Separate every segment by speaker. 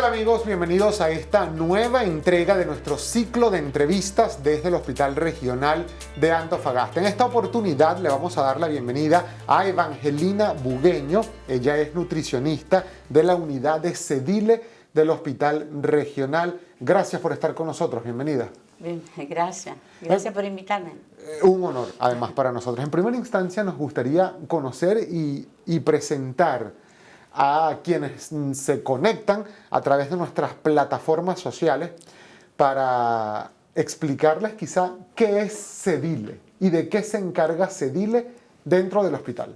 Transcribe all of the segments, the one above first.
Speaker 1: amigos, bienvenidos a esta nueva entrega de nuestro ciclo de entrevistas desde el Hospital Regional de Antofagasta. En esta oportunidad le vamos a dar la bienvenida a Evangelina Bugueño. Ella es nutricionista de la unidad de Cedile del Hospital Regional. Gracias por estar con nosotros, bienvenida.
Speaker 2: Bien, gracias. Gracias por invitarme.
Speaker 1: Un honor, además, para nosotros. En primera instancia, nos gustaría conocer y presentar a quienes se conectan a través de nuestras plataformas sociales para explicarles quizá qué es Cedile y de qué se encarga Cedile dentro del hospital.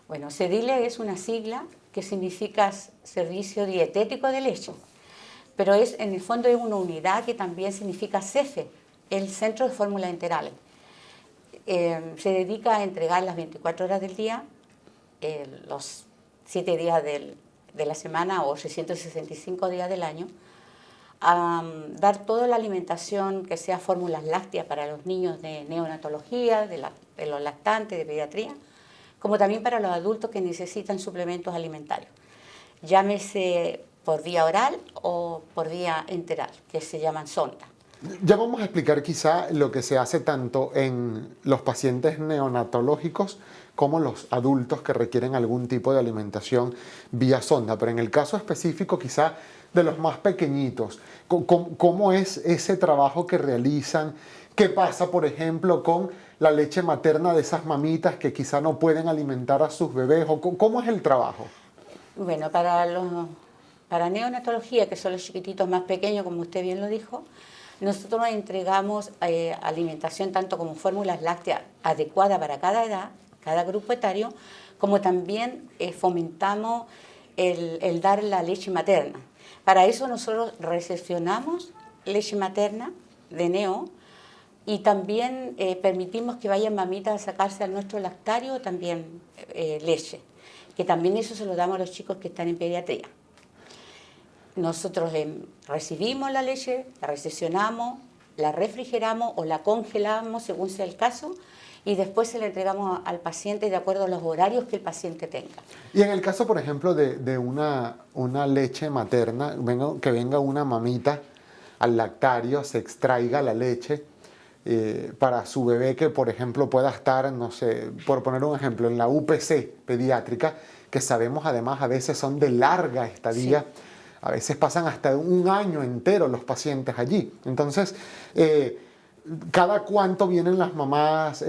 Speaker 2: Bueno, Cedile es una sigla que significa Servicio Dietético de Leche, pero en el fondo es una unidad que también significa CEFE, el Centro de Fórmulas Enterales. Se dedica a entregar las 24 horas del día, los 7 días de la semana o 365 días del año, a dar toda la alimentación que sea fórmulas lácteas para los niños de neonatología, de los lactantes, de pediatría, como también para los adultos que necesitan suplementos alimentarios. Llámese por vía oral o por vía enteral, que se llaman sonda.
Speaker 1: Ya vamos a explicar quizá lo que se hace tanto en los pacientes neonatológicos como los adultos que requieren algún tipo de alimentación vía sonda, pero en el caso específico quizá de los más pequeñitos, ¿cómo es ese trabajo que realizan? ¿Qué pasa, por ejemplo, con la leche materna de esas mamitas que quizá no pueden alimentar a sus bebés? ¿Cómo es el trabajo?
Speaker 2: Bueno, para neonatología, que son los chiquititos más pequeños, como usted bien lo dijo, nosotros entregamos alimentación tanto como fórmulas lácteas adecuadas para cada edad, cada grupo etario, como también fomentamos el dar la leche materna. Para eso nosotros recepcionamos leche materna de neo y también permitimos que vayan mamitas a sacarse a nuestro lactario también leche, que también eso se lo damos a los chicos que están en pediatría. Nosotros recibimos la leche, la recepcionamos, la refrigeramos o la congelamos según sea el caso y después se la entregamos al paciente de acuerdo a los horarios que el paciente tenga.
Speaker 1: Y en el caso, por ejemplo, de una leche materna, que venga una mamita al lactario, se extraiga la leche para su bebé que, por ejemplo, pueda estar, no sé, por poner un ejemplo, en la UPC pediátrica, que sabemos además a veces son de larga estadía. Sí. A veces pasan hasta un año entero los pacientes allí. Entonces, ¿cada cuánto vienen las mamás?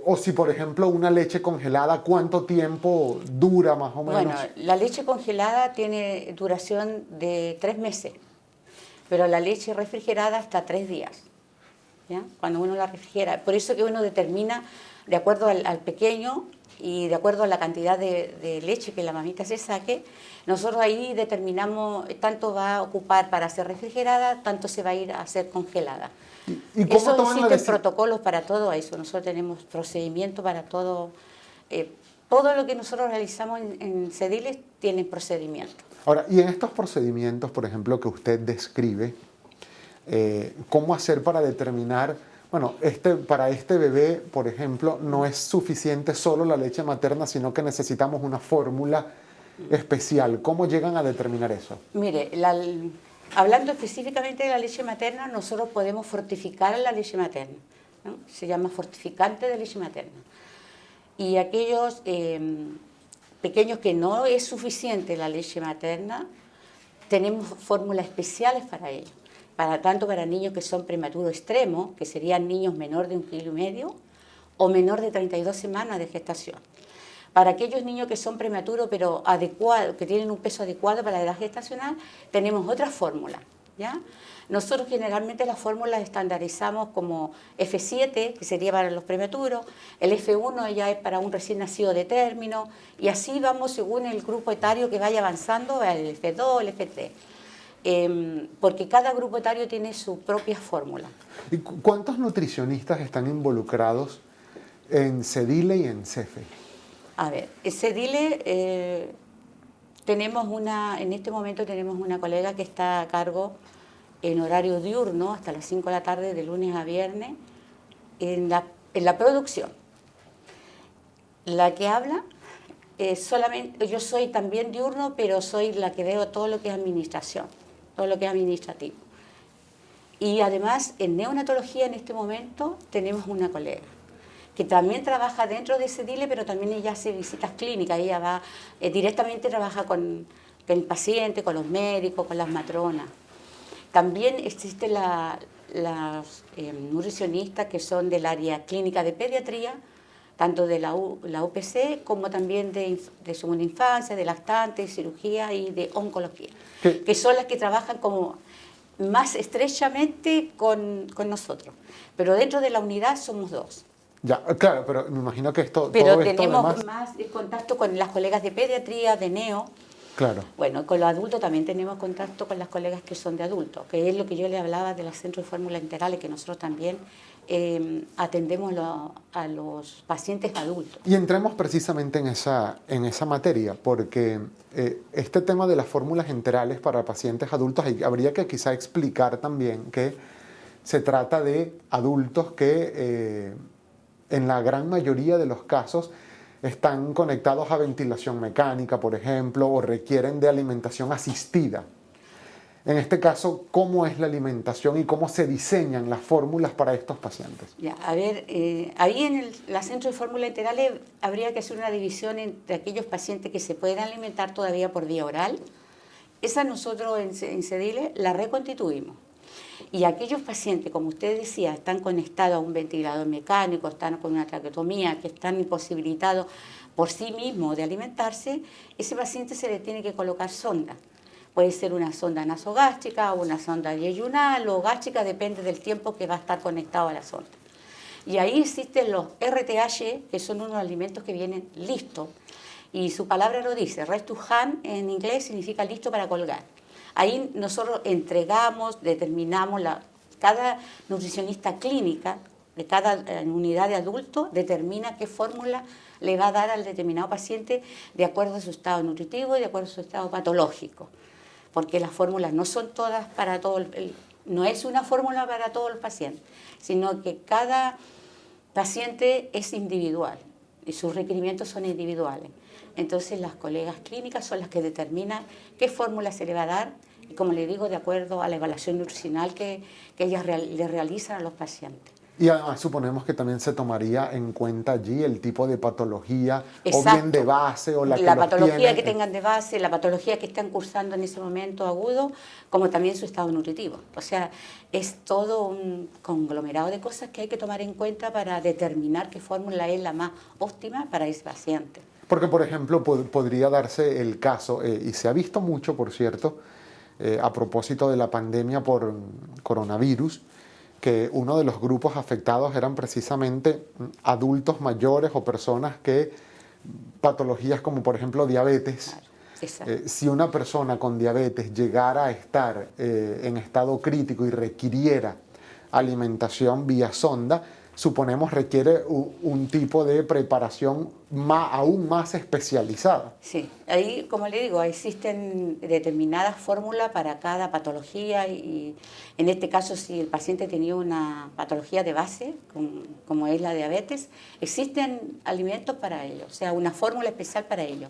Speaker 1: O si, por ejemplo, una leche congelada, ¿cuánto tiempo dura más o menos?
Speaker 2: Bueno, la leche congelada tiene duración de 3 meses, pero la leche refrigerada hasta 3 días, ¿ya? Cuando uno la refrigera. Por eso que uno determina, de acuerdo al pequeño y de acuerdo a la cantidad de leche que la mamita se saque, nosotros ahí determinamos tanto va a ocupar para ser refrigerada, tanto se va a ir a ser congelada.
Speaker 1: ¿Y cómo
Speaker 2: eso
Speaker 1: toman
Speaker 2: existen protocolos para todo eso, nosotros tenemos procedimientos para todo. Todo lo que nosotros realizamos en Cedile tiene procedimientos.
Speaker 1: Ahora, y en estos procedimientos, por ejemplo, que usted describe, ¿cómo hacer para determinar, bueno, para este bebé, por ejemplo, no es suficiente solo la leche materna, sino que necesitamos una fórmula especial? ¿Cómo llegan a determinar eso?
Speaker 2: Mire, hablando específicamente de la leche materna, nosotros podemos fortificar la leche materna, ¿no? Se llama fortificante de leche materna. Y aquellos pequeños que no es suficiente la leche materna, tenemos fórmulas especiales para ellos. Tanto para niños que son prematuros extremos, que serían niños menor de 1,5 kg, o menor de 32 semanas de gestación. Para aquellos niños que son prematuros pero adecuados, que tienen un peso adecuado para la edad gestacional, tenemos otra fórmula, ¿ya? Nosotros generalmente las fórmulas estandarizamos como F7, que sería para los prematuros, el F1 ya es para un recién nacido de término, y así vamos según el grupo etario que vaya avanzando, el F2, el F3. Porque cada grupo etario tiene su propia fórmula.
Speaker 1: ¿Y cuántos nutricionistas están involucrados en Cedile y en CEFE?
Speaker 2: A ver, Cedile, en este momento tenemos una colega que está a cargo en horario diurno hasta las 5 de la tarde de lunes a viernes en la producción. La que habla solamente, yo soy también diurno, pero soy la que veo todo lo que es administración, todo lo que es administrativo. Y además, en neonatología en este momento tenemos una colega que también trabaja dentro de ese DILE, pero también ella hace visitas clínicas, ella va directamente, trabaja con el paciente, con los médicos, con las matronas. También existen las nutricionistas que son del área clínica de pediatría, tanto de la UPC como también de segunda infancia, de lactantes, cirugía y de oncología, que son las que trabajan como más estrechamente con nosotros. Pero dentro de la unidad somos dos.
Speaker 1: Ya, claro, pero me imagino que
Speaker 2: Pero
Speaker 1: todo esto
Speaker 2: tenemos
Speaker 1: además...
Speaker 2: más contacto con las colegas de pediatría, de neo.
Speaker 1: Claro.
Speaker 2: Bueno, con los adultos también tenemos contacto con las colegas que son de adultos, que es lo que yo le hablaba de los centros de fórmulas integrales, que nosotros también atendemos a los pacientes adultos.
Speaker 1: Y entremos precisamente en esa materia, porque este tema de las fórmulas enterales para pacientes adultos, habría que quizá explicar también que se trata de adultos que en la gran mayoría de los casos están conectados a ventilación mecánica, por ejemplo, o requieren de alimentación asistida. En este caso, ¿cómo es la alimentación y cómo se diseñan las fórmulas para estos pacientes?
Speaker 2: Ya, a ver, ahí en la centro de fórmulas enterales habría que hacer una división entre aquellos pacientes que se pueden alimentar todavía por vía oral. Esa nosotros en CEDILE la reconstituimos. Y aquellos pacientes, como usted decía, están conectados a un ventilador mecánico, están con una traqueotomía, que están imposibilitados por sí mismos de alimentarse, ese paciente se le tiene que colocar sonda. Puede ser una sonda nasogástrica o una sonda yeyunal o gástrica, depende del tiempo que va a estar conectado a la sonda. Y ahí existen los RTH, que son unos alimentos que vienen listos. Y su palabra lo dice, ready to hand en inglés significa listo para colgar. Ahí nosotros entregamos, determinamos, cada nutricionista clínica de cada unidad de adulto determina qué fórmula le va a dar al determinado paciente de acuerdo a su estado nutritivo y de acuerdo a su estado patológico. Porque las fórmulas no son todas para todo, no es una fórmula para todos los pacientes, sino que cada paciente es individual y sus requerimientos son individuales. Entonces las colegas clínicas son las que determinan qué fórmula se le va a dar y, como le digo, de acuerdo a la evaluación nutricional que ellas le realizan a los pacientes.
Speaker 1: Y además suponemos que también se tomaría en cuenta allí el tipo de patología,
Speaker 2: exacto,
Speaker 1: o bien de base, o la
Speaker 2: patología
Speaker 1: tienen,
Speaker 2: que tengan de base, la patología que están cursando en ese momento agudo, como también su estado nutritivo. O sea, es todo un conglomerado de cosas que hay que tomar en cuenta para determinar qué fórmula es la más óptima para ese paciente.
Speaker 1: Porque, por ejemplo, podría darse el caso, y se ha visto mucho, por cierto, a propósito de la pandemia por coronavirus, que uno de los grupos afectados eran precisamente adultos mayores o personas que patologías como por ejemplo diabetes. Claro, si una persona con diabetes llegara a estar en estado crítico y requiriera alimentación vía sonda, suponemos requiere un tipo de preparación aún más especializada.
Speaker 2: Sí, ahí, como le digo, existen determinadas fórmulas para cada patología y en este caso, si el paciente tenía una patología de base, como es la diabetes, existen alimentos para ello, o sea, una fórmula especial para ello,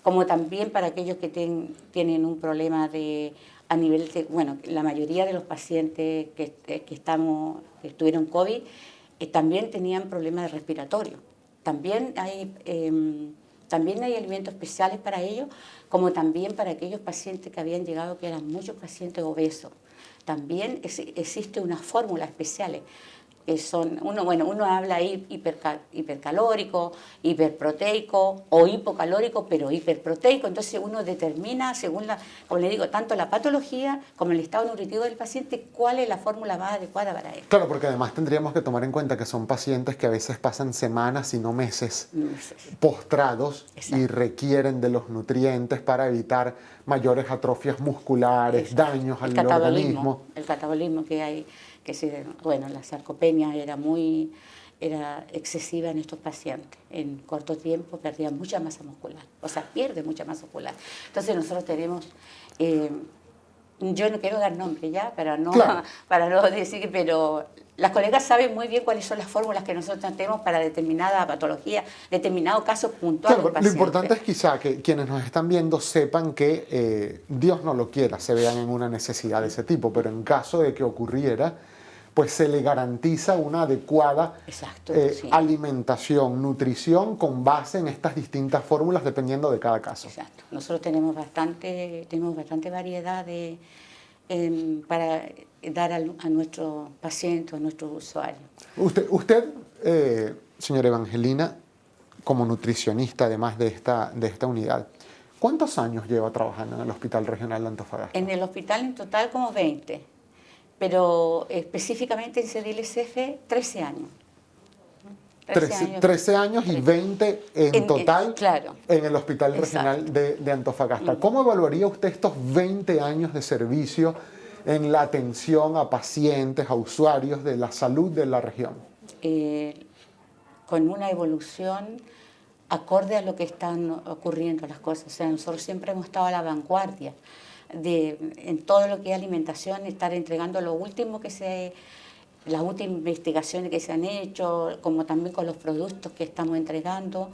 Speaker 2: como también para aquellos que tienen un problema a nivel de, bueno, la mayoría de los pacientes que tuvieron COVID, también tenían problemas respiratorios. También hay alimentos especiales para ellos, como también para aquellos pacientes que habían llegado, que eran muchos pacientes obesos. También existe unas fórmulas especiales que son, uno habla ahí hipercalórico, hiperproteico o hipocalórico, pero hiperproteico. Entonces uno determina, según como le digo, tanto la patología como el estado nutritivo del paciente, cuál es la fórmula más adecuada para él.
Speaker 1: Claro, porque además tendríamos que tomar en cuenta que son pacientes que a veces pasan semanas, si no meses, postrados. Exacto. Y requieren de los nutrientes para evitar mayores atrofias musculares, exacto, daños al organismo.
Speaker 2: El catabolismo que hay. Bueno, la sarcopenia era excesiva en estos pacientes. En corto tiempo perdían mucha masa muscular, o sea, pierde mucha masa muscular. Entonces nosotros tenemos Yo no quiero dar nombre ya,
Speaker 1: Claro.
Speaker 2: para no decir, pero las colegas saben muy bien cuáles son las fórmulas que nosotros tenemos para determinada patología, determinado caso puntual
Speaker 1: Claro,
Speaker 2: del
Speaker 1: lo
Speaker 2: paciente.
Speaker 1: importante es quizá que quienes nos están viendo sepan que Dios no lo quiera, se vean en una necesidad de ese tipo, pero en caso de que ocurriera, pues se le garantiza una adecuada
Speaker 2: Exacto, sí.
Speaker 1: alimentación, nutrición con base en estas distintas fórmulas dependiendo de cada caso.
Speaker 2: Exacto. Nosotros tenemos bastante variedad para dar a nuestros pacientes, a nuestros usuarios.
Speaker 1: Usted señora Evangelina, como nutricionista además de esta unidad, ¿cuántos años lleva trabajando en el Hospital Regional de Antofagasta?
Speaker 2: En el hospital en total como 20, pero específicamente en CDLCF 13 años.
Speaker 1: 13 años y 20 en total
Speaker 2: claro.
Speaker 1: en el Hospital Regional de Antofagasta. ¿Cómo evaluaría usted estos 20 años de servicio en la atención a pacientes, a usuarios de la salud de la región?
Speaker 2: Con una evolución acorde a lo que están ocurriendo las cosas. O sea, nosotros siempre hemos estado a la vanguardia en todo lo que es alimentación, estar entregando lo último las últimas investigaciones que se han hecho, como también con los productos que estamos entregando.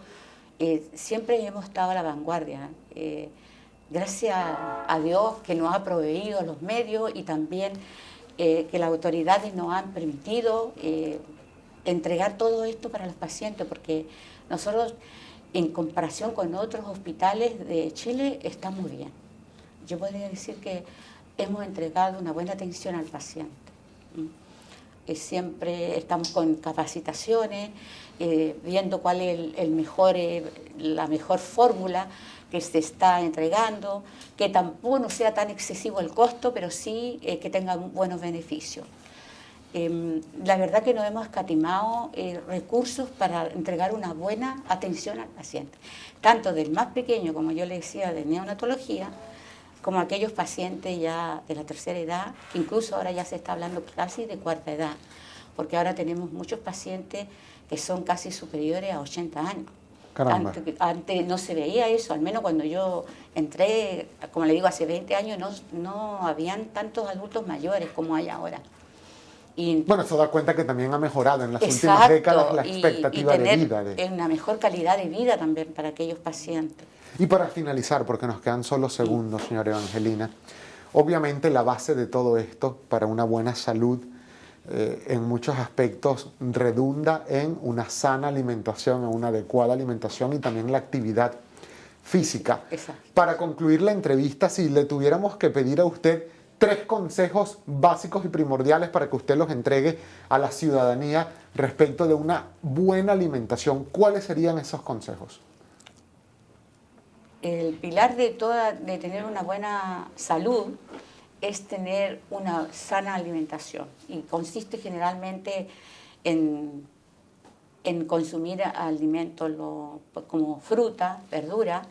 Speaker 2: Siempre hemos estado a la vanguardia. Gracias a Dios que nos ha proveído los medios y también que las autoridades nos han permitido entregar todo esto para los pacientes, porque nosotros, en comparación con otros hospitales de Chile, estamos bien. Yo podría decir que hemos entregado una buena atención al paciente. Siempre estamos con capacitaciones, viendo cuál es la mejor fórmula que se está entregando, que tampoco no sea tan excesivo el costo, pero sí que tenga buenos beneficios. La verdad que no hemos escatimado recursos para entregar una buena atención al paciente, tanto del más pequeño, como yo le decía, de neonatología, como aquellos pacientes ya de la tercera edad, que incluso ahora ya se está hablando casi de cuarta edad, porque ahora tenemos muchos pacientes que son casi superiores a 80 años.
Speaker 1: Caramba.
Speaker 2: Antes no se veía eso, al menos cuando yo entré, como le digo, hace 20 años no habían tantos adultos mayores como hay ahora.
Speaker 1: Bueno, eso da cuenta que también ha mejorado en las
Speaker 2: exacto,
Speaker 1: últimas décadas la expectativa
Speaker 2: y tener
Speaker 1: de vida.
Speaker 2: una mejor calidad de vida también para aquellos pacientes.
Speaker 1: Y para finalizar, porque nos quedan solo segundos, señora Evangelina, obviamente la base de todo esto para una buena salud en muchos aspectos redunda en una sana alimentación, en una adecuada alimentación y también la actividad física.
Speaker 2: Exacto.
Speaker 1: Para concluir la entrevista, si le tuviéramos que pedir a usted 3 consejos básicos y primordiales para que usted los entregue a la ciudadanía respecto de una buena alimentación, ¿cuáles serían esos consejos?
Speaker 2: El pilar de tener una buena salud es tener una sana alimentación y consiste generalmente en consumir alimentos como fruta, verdura,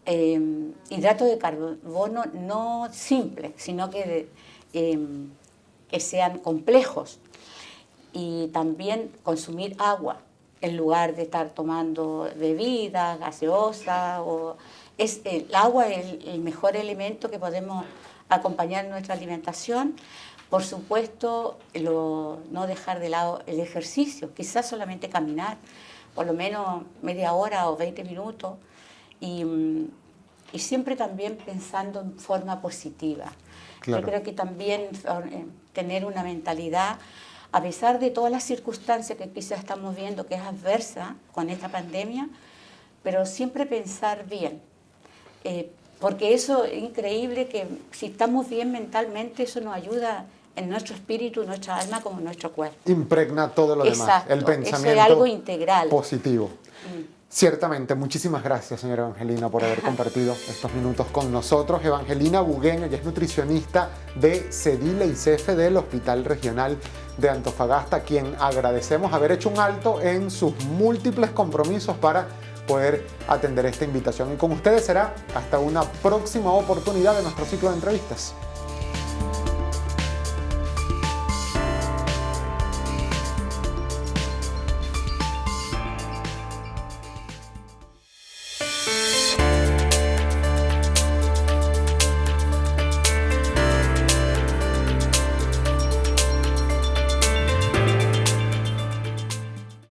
Speaker 2: hidratos de carbono no simples, sino que sean complejos, y también consumir agua en lugar de estar tomando bebidas gaseosas. El agua es el mejor elemento que podemos acompañar nuestra alimentación. Por supuesto, no dejar de lado el ejercicio, quizás solamente caminar, por lo menos media hora o 20 minutos, y siempre también pensando en forma positiva.
Speaker 1: Claro.
Speaker 2: Yo creo que también tener una mentalidad, a pesar de todas las circunstancias que quizás estamos viendo que es adversa con esta pandemia, pero siempre pensar bien. Porque eso es increíble, que si estamos bien mentalmente, eso nos ayuda en nuestro espíritu, nuestra alma, como en nuestro cuerpo.
Speaker 1: Impregna todo lo demás, el pensamiento
Speaker 2: eso es algo integral.
Speaker 1: positivo. Ciertamente, muchísimas gracias, señora Evangelina, por haber compartido estos minutos con nosotros. Evangelina Bugueño, ella es nutricionista de CEDILE y CEFE del Hospital Regional de Antofagasta, a quien agradecemos haber hecho un alto en sus múltiples compromisos para poder atender esta invitación. Y con ustedes será hasta una próxima oportunidad de nuestro ciclo de entrevistas.